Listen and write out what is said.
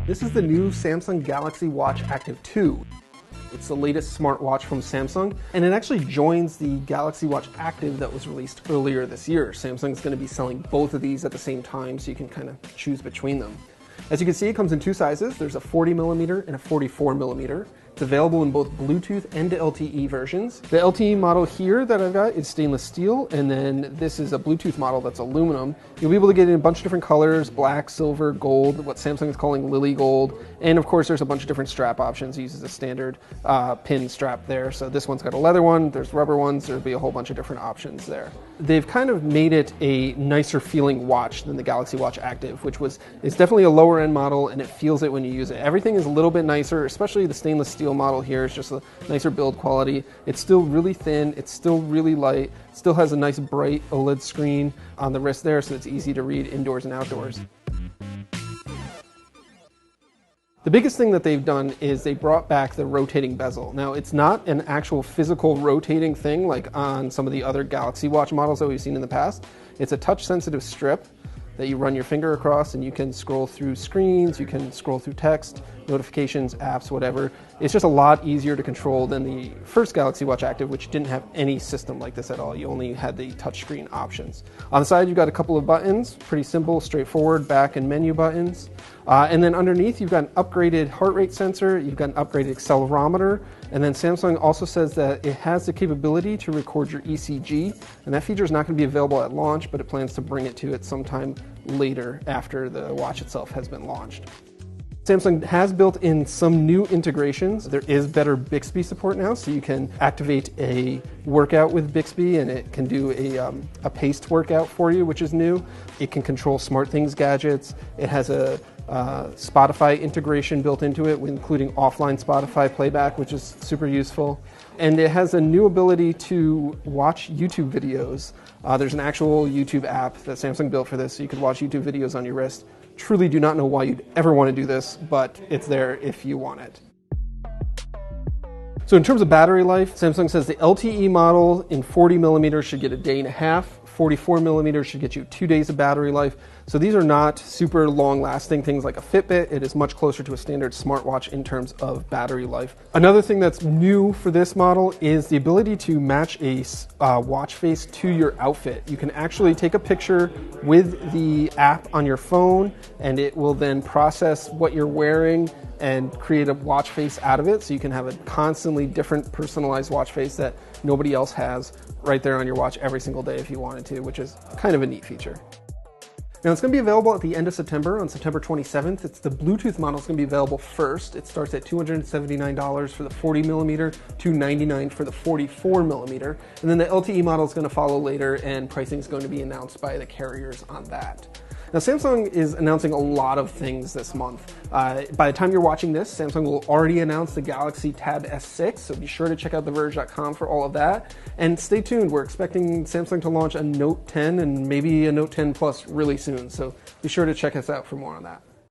This is the new Samsung Galaxy Watch Active 2. It's the latest smartwatch from Samsung, and it actually joins the Galaxy Watch Active that was released earlier this year. Samsung's going to be selling both of these at the same time, so you can kind of choose between them. As you can see, it comes in two sizes. There's a 40mm and a 44mm. It's available in both Bluetooth and LTE versions. The LTE model here that I've got is stainless steel, and then this is a Bluetooth model that's aluminum. You'll be able to get it in a bunch of different colors: black, silver, gold, what Samsung is calling lily gold. And of course, there's a bunch of different strap options. It uses a standard pin strap there. So this one's got a leather one, there's rubber ones, there'll be a whole bunch of different options there. They've kind of made it a nicer feeling watch than the Galaxy Watch Active, which it's definitely a lower end model, and it feels it when you use it. Everything is a little bit nicer, especially the stainless steel model here. It's just a nicer build quality. It's still really thin, it's still really light, still has a nice bright OLED screen on the wrist there, so it's easy to read indoors and outdoors. The biggest thing that they've done is they brought back the rotating bezel. Now, it's not an actual physical rotating thing like on some of the other Galaxy Watch models that we've seen in the past. It's a touch-sensitive strip that you run your finger across, and you can scroll through screens, you can scroll through text, notifications, apps, whatever. It's just a lot easier to control than the first Galaxy Watch Active, which didn't have any system like this at all. You only had the touchscreen options. On the side, you've got a couple of buttons, pretty simple, straightforward, back and menu buttons. And then underneath, you've got an upgraded heart rate sensor, you've got an upgraded accelerometer, and then Samsung also says that it has the capability to record your ECG, and that feature is not going to be available at launch, but it plans to bring it to it sometime later after the watch itself has been launched. Samsung has built in some new integrations. There is better Bixby support now, so you can activate a workout with Bixby and it can do a paced workout for you, which is new. It can control SmartThings gadgets. It has a Spotify integration built into it, including offline Spotify playback, which is super useful. And it has a new ability to watch YouTube videos. There's an actual YouTube app that Samsung built for this, so you could watch YouTube videos on your wrist. Truly do not know why you'd ever want to do this, but it's there if you want it. So in terms of battery life, Samsung says the LTE model in 40mm should get a day and a half. 44mm should get you 2 days of battery life. So these are not super long lasting things like a Fitbit. It is much closer to a standard smartwatch in terms of battery life. Another thing that's new for this model is the ability to match a watch face to your outfit. You can actually take a picture with the app on your phone, and it will then process what you're wearing and create a watch face out of it, so you can have a constantly different personalized watch face that nobody else has right there on your watch every single day if you wanted to, which is kind of a neat feature. Now, it's going to be available at the end of September, on September 27th. It's the Bluetooth model is going to be available first. It starts at $279 for the 40mm, $299 for the 44mm, and then the LTE model is going to follow later, and pricing is going to be announced by the carriers on that. Now, Samsung is announcing a lot of things this month. By the time you're watching this, Samsung will already announce the Galaxy Tab S6, so be sure to check out theverge.com for all of that. And stay tuned, we're expecting Samsung to launch a Note 10 and maybe a Note 10 Plus really soon, so be sure to check us out for more on that.